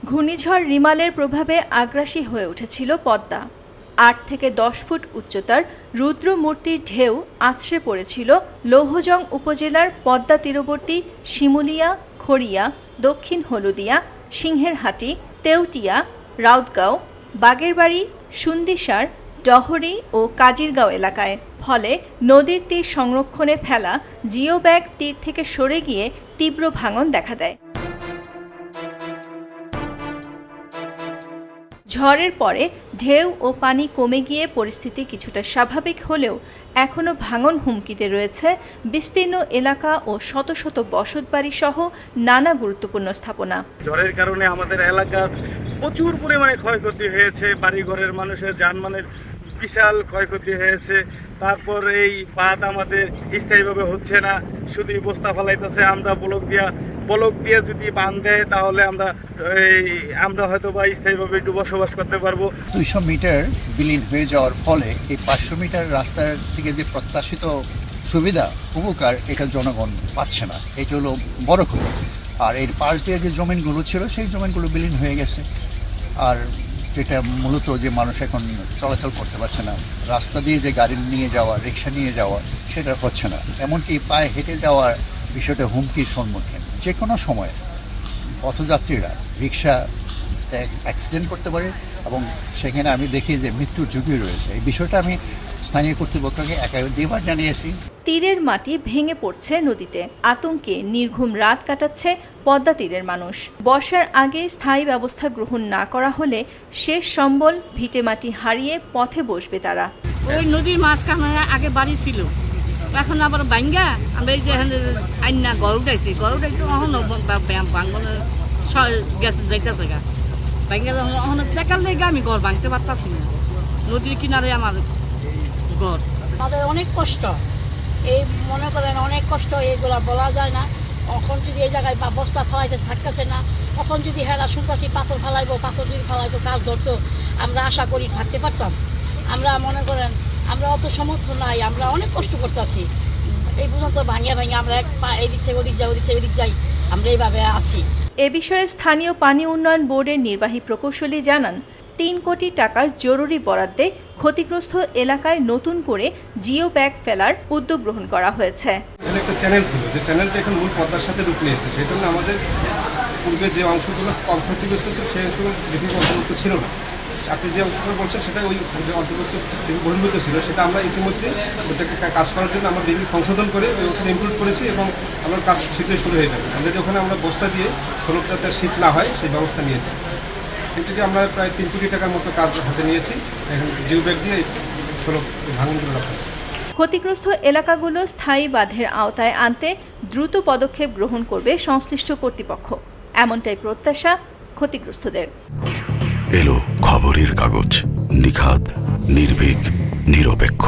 ঘূর্ণিঝড় রিমালের প্রভাবে আগ্রাসী হয়ে উঠেছিল পদ্মা। ৮ থেকে ১০ ফুট উচ্চতার রুদ্রমূর্তির ঢেউ আছড়ে পড়েছিল লৌহজং উপজেলার পদ্মা তীরবর্তী শিমুলিয়া, খড়িয়া, দক্ষিণ হলুদিয়া, সিংহেরহাটি, তেউটিয়া, রাউতগাঁও, বাগেরবাড়ি, সুন্দিসার, ডহরি ও কাজিরগাঁও এলাকায়। ফলে নদীর তীর সংরক্ষণে ফেলা জিও ব্যাগ তীর থেকে সরে গিয়ে তীব্র ভাঙন দেখা দেয়। ঝড়ের পরে ঢেউ ও পানি কমে গিয়ে পরিস্থিতি কিছুটা স্বাভাবিক হলেও এখনও ভাঙন হুমকিতে রয়েছে বিস্তীর্ণ এলাকা ও শত শত বসতবাড়ি সহ নানা গুরুত্বপূর্ণ স্থাপনা। ঝড়ের কারণে আমাদের এলাকার প্রচুর পরিমাণে ক্ষয়ক্ষতি হয়েছে, বাড়িঘরের মানুষের যানবাহনের বিশাল ক্ষয়ক্ষতি হয়েছে। তারপর এই বাঁধ আমাদের স্থায়ীভাবে হচ্ছে না, শুধু বস্তা ফেলাইতেছে। আমরা ব্লক দিয়ে যদি বাঁধ দেয় তাহলে আমরা হয়তো বা স্থায়ীভাবে একটু বসবাস করতে পারবো। 200 মিটার বিলীন হয়ে যাওয়ার ফলে এই 500 মিটার রাস্তার থেকে যে প্রত্যাশিত সুবিধা উপকার এটা জনগণ পাচ্ছে না, এটা হলো বড় ক্ষতি। আর এর পাশ দিয়ে যে জমিনগুলো ছিল সেই জমিনগুলো বিলীন হয়ে গেছে। আর যেটা মূলত যে মানুষ এখন চলাচল করতে পারছে না, রাস্তা দিয়ে যে গাড়ি নিয়ে যাওয়া, রিক্সা নিয়ে যাওয়া সেটা হচ্ছে না। এমনকি পায়ে হেঁটে যাওয়ার বিষয়টা হুমকির সম্মুখীন। যে কোনো সময় পথযাত্রীরা রিক্সা অ্যাক্সিডেন্ট করতে পারে এবং সেখানে আমি দেখি যে মৃত্যুর ঝুঁকি রয়েছে। এই বিষয়টা আমি স্থানীয় কর্তৃপক্ষকে একাধিকবার জানিয়েছি। তীরের মাটি ভেঙে পড়ছে নদীতে, আতঙ্কে নির্ঘুম রাত কাটাচ্ছে পদ্মা তীরের মানুষ। বর্ষার আগে স্থায়ী ব্যবস্থা গ্রহণ না করা হলে শেষ সম্বল ভিটেমাটি হারিয়ে পথে বসবে তারা। ওই নদীর মাঝখানে আগে বাড়ি ছিল, এখন আবার ভাঙ্গা আমরা এই যে আইনা ঘর উঠাইছি অহনো ভাঙ্গনের গেছে যাইতেছে গা ভাঙ্গা অহনো দেখার লেগে আমি ঘর ভাঙতে পারতাছি না। নদীর কিনারে আমার ঘর। আমাদের অনেক কষ্ট, এই মনে করেন অনেক কষ্ট, এগুলা বলা যায় না। এখন যদি এই জায়গায় বস্তা ফেলাইতে থাকতেছে না, এখন যদি হেরা শুনতেছি পাথর ফেলাইবো, পাথর যদি ফেলাইতো কাজ ধরতো, আমরা আশা করি থাকতে পারতাম। আমরা মনে করেন আমরা অত সমর্থ নাই, আমরা অনেক কষ্ট করতেছি। এই পর্যন্ত ভাঙিয়া আমরা এক পা এদিক থেকে ওদিক যাই, ওদিক থেকে ওদিক যাই, আমরা এইভাবে আছি। এ বিষয়ে স্থানীয় পানি উন্নয়ন বোর্ডের নির্বাহী প্রকৌশলী জানান, ৩ কোটি টাকার জরুরি বরাদ্দে ক্ষতিগ্রস্ত এলাকায় নতুন করে জিও ব্যাগ ফেলার উদ্যোগ গ্রহণ করা হয়েছে। এখানে একটা চ্যানেল ছিল, যে চ্যানেলটা এখন মূল পদ্মার সাথে রূপ নিয়েছে। সেই জন্য আমাদের পূর্বে যে অংশগুলো কম ক্ষতিগ্রস্ত ছিল সেই অংশগুলো ডিপির অন্তর্ভুক্ত ছিল না। আপনি যে অংশটা বলছেন সেটা ওই যে অন্তর্ভুক্ত বহির্ভূত ছিল, সেটা আমরা ইতিমধ্যে ওটাকে কাজ করার জন্য আমরা ডিপি সংশোধন করে ওই অংশটা ইমপ্রুভ করেছি এবং আমার কাজ শীঘ্রই শুরু হয়ে যাবে। আমাদের ওখানে আমরা বস্তা দিয়ে সড়ক যাতে শীত না হয় সেই ব্যবস্থা নিয়েছি। এটিকে আমরা প্রায় 3 কোটি টাকার মতো কাজ হাতে নিয়েছি, এখন জিও ব্যাগ দিয়ে সড়ক ভাঙনগুলো রাখা। ক্ষতিগ্রস্ত এলাকাগুলো স্থায়ী বাঁধের আওতায় আনতে দ্রুত পদক্ষেপ গ্রহণ করবে সংশ্লিষ্ট কর্তৃপক্ষ, এমনটাই প্রত্যাশা ক্ষতিগ্রস্তদের। এলো খবরের কাগজ, নিখাত, নির্ভীক, নিরপেক্ষ।